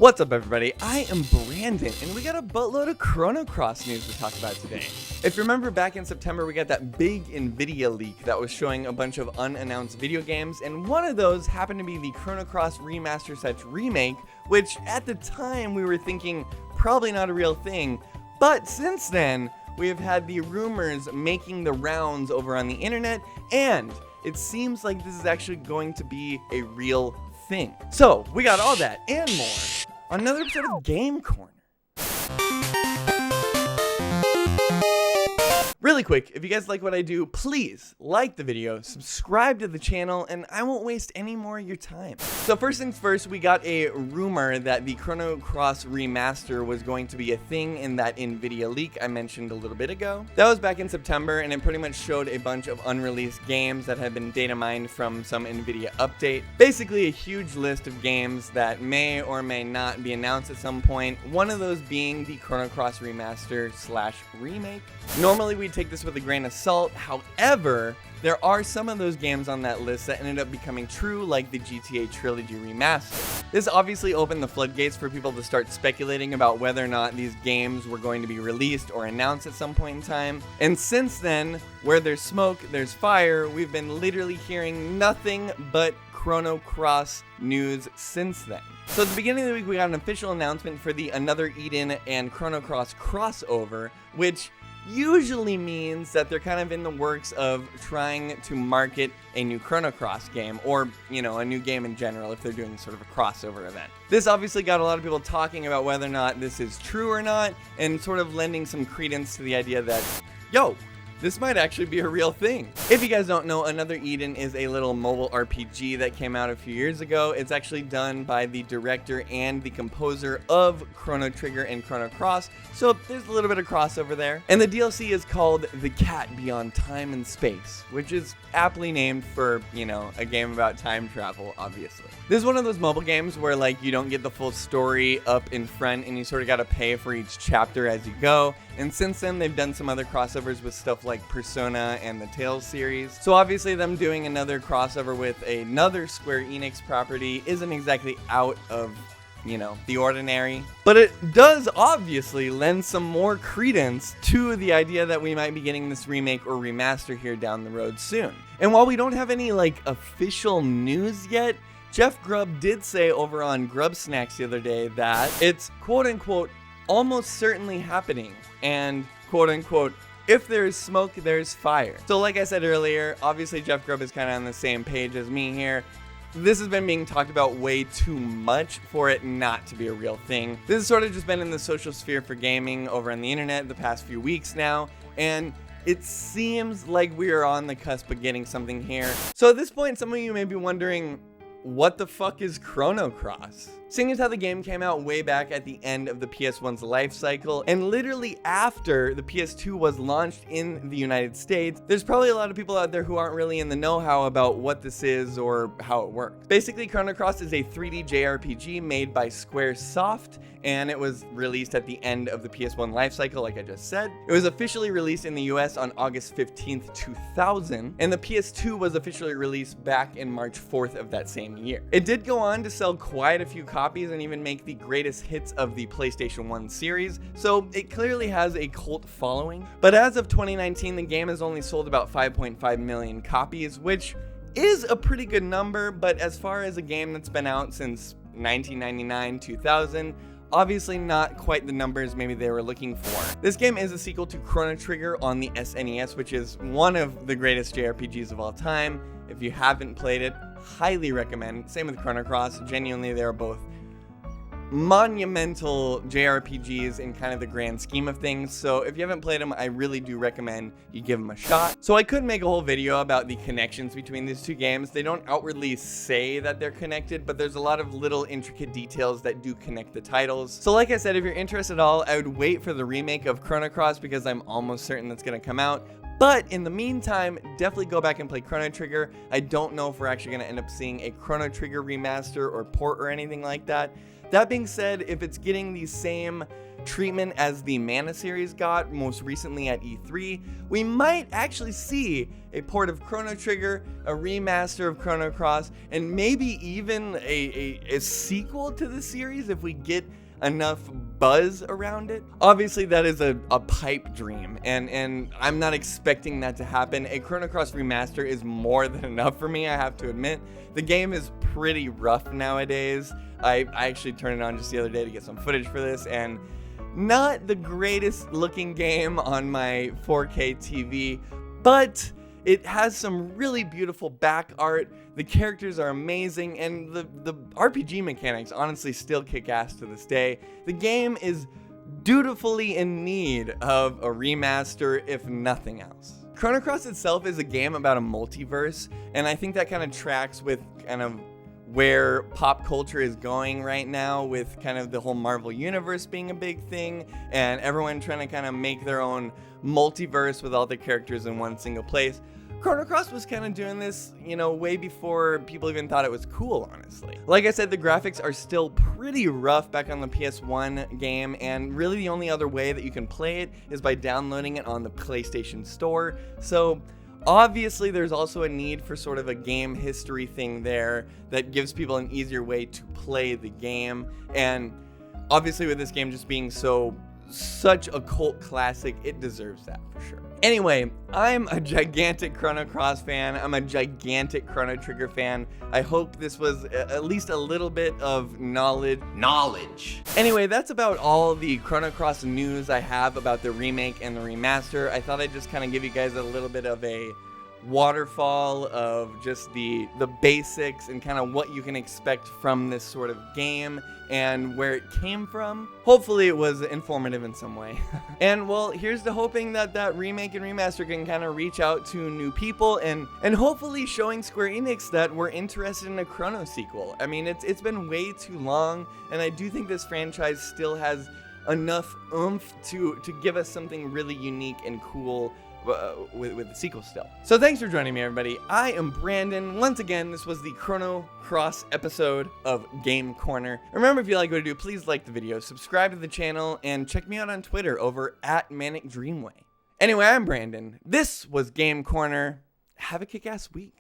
What's up, everybody? I am Brandon, and we got a buttload of Chrono Cross news to talk about today. If you remember, back in September, we got that big NVIDIA leak that was showing a bunch of unannounced video games, and one of those happened to be the Chrono Cross Remaster / Remake, which at the time we were thinking probably not a real thing, but since then, we have had the rumors making the rounds over on the internet, and it seems like this is actually going to be a real thing. So, we got all that and more on another episode of Game Corner. Really quick, if you guys like what I do, please like the video, subscribe to the channel, and I won't waste any more of your time. So first things first, we got a rumor that the Chrono Cross Remaster was going to be a thing in that NVIDIA leak I mentioned a little bit ago. That was back in September, and it pretty much showed a bunch of unreleased games that had been data mined from some NVIDIA update. Basically a huge list of games that may or may not be announced at some point, one of those being the Chrono Cross Remaster / Remake. Normally we take this with a grain of salt, however, there are some of those games on that list that ended up becoming true, like the GTA Trilogy Remaster. This obviously opened the floodgates for people to start speculating about whether or not these games were going to be released or announced at some point in time. And since then, where there's smoke, there's fire. We've been literally hearing nothing but Chrono Cross news since then. So at the beginning of the week, we got an official announcement for the Another Eden and Chrono Cross crossover, which usually means that they're kind of in the works of trying to market a new Chrono Cross game, or, you know, a new game in general if they're doing sort of a crossover event. This obviously got a lot of people talking about whether or not this is true or not, and sort of lending some credence to the idea that, yo, this might actually be a real thing. If you guys don't know, Another Eden is a little mobile RPG that came out a few years ago. It's actually done by the director and the composer of Chrono Trigger and Chrono Cross, so there's a little bit of crossover there. And the DLC is called The Cat Beyond Time and Space, which is aptly named for, you know, a game about time travel, obviously. This is one of those mobile games where, like, you don't get the full story up in front and you sort of gotta pay for each chapter as you go. And since then, they've done some other crossovers with stuff like Persona and the Tales series. So obviously them doing another crossover with another Square Enix property isn't exactly out of, you know, the ordinary. But it does obviously lend some more credence to the idea that we might be getting this remake or remaster here down the road soon. And while we don't have any, like, official news yet, Jeff Grubb did say over on Grub Snacks the other day that it's quote-unquote almost certainly happening, and quote-unquote, if there's smoke, there's fire. So like I said earlier, obviously Jeff Grubb is kind of on the same page as me here. This has been being talked about way too much for it not to be a real thing. This has sort of just been in the social sphere for gaming over on the internet the past few weeks now, and it seems like we are on the cusp of getting something here. So at this point, some of you may be wondering, what the fuck is Chrono Cross? Seeing as how the game came out way back at the end of the PS1's life cycle, and literally after the PS2 was launched in the United States, there's probably a lot of people out there who aren't really in the know-how about what this is or how it works. Basically, Chrono Cross is a 3D JRPG made by Squaresoft, and it was released at the end of the PS1 life cycle, like I just said. It was officially released in the US on August 15th, 2000, and the PS2 was officially released back in March 4th of that same year. It did go on to sell quite a few copies and even make the greatest hits of the PlayStation 1 series, so it clearly has a cult following. But as of 2019, the game has only sold about 5.5 million copies, which is a pretty good number, but as far as a game that's been out since 1999, 2000, obviously not quite the numbers maybe they were looking for. This game is a sequel to Chrono Trigger on the SNES, which is one of the greatest JRPGs of all time. If you haven't played it, highly recommend. Same with Chrono Cross. Genuinely, they're both monumental JRPGs in kind of the grand scheme of things, so if you haven't played them, I really do recommend you give them a shot. So I could make a whole video about the connections between these two games. They don't outwardly say that they're connected, but there's a lot of little intricate details that do connect the titles. So like I said, if you're interested at all, I would wait for the remake of Chrono Cross because I'm almost certain that's going to come out. But in the meantime, definitely go back and play Chrono Trigger. I don't know if we're actually going to end up seeing a Chrono Trigger remaster or port or anything like that. That being said, if it's getting the same treatment as the Mana series got most recently at E3, we might actually see a port of Chrono Trigger, a remaster of Chrono Cross, and maybe even a sequel to the series if we get enough buzz around it. Obviously that is a pipe dream, and I'm not expecting that to happen. A Chrono Cross Remaster is more than enough for me, I have to admit. The game is pretty rough nowadays. I actually turned it on just the other day to get some footage for this, and not the greatest looking game on my 4K TV, but it has some really beautiful back art, the characters are amazing, and the RPG mechanics honestly still kick ass to this day. The game is dutifully in need of a remaster, if nothing else. Chrono Cross itself is a game about a multiverse, and I think that kind of tracks with kind of where pop culture is going right now, with kind of the whole Marvel universe being a big thing and everyone trying to kind of make their own multiverse with all the characters in one single place. Chrono Cross was kind of doing this, you know, way before people even thought it was cool, honestly. Like I said, the graphics are still pretty rough back on the PS1 game, and really the only other way that you can play it is by downloading it on the PlayStation Store. So obviously there's also a need for sort of a game history thing there that gives people an easier way to play the game, and obviously with this game just being such a cult classic, it deserves that for sure. Anyway, I'm a gigantic Chrono Cross fan. I'm a gigantic Chrono Trigger fan. I hope this was at least a little bit of knowledge. Anyway, that's about all the Chrono Cross news I have about the remake and the remaster. I thought I'd just kind of give you guys a little bit of a waterfall of just the basics and kind of what you can expect from this sort of game and where it came from. Hopefully it was informative in some way. And well, here's to hoping that that remake and remaster can kind of reach out to new people and hopefully showing Square Enix that we're interested in a Chrono sequel. I mean, it's been way too long, and I do think this franchise still has enough oomph to give us something really unique and cool with the sequel still. So thanks for joining me, everybody. I am Brandon. Once again, this was the Chrono Cross episode of Game Corner. Remember, if you like what I do, please like the video, subscribe to the channel, and check me out on Twitter over @ManicDreamway. Anyway, I'm Brandon. This was Game Corner. Have a kick-ass week.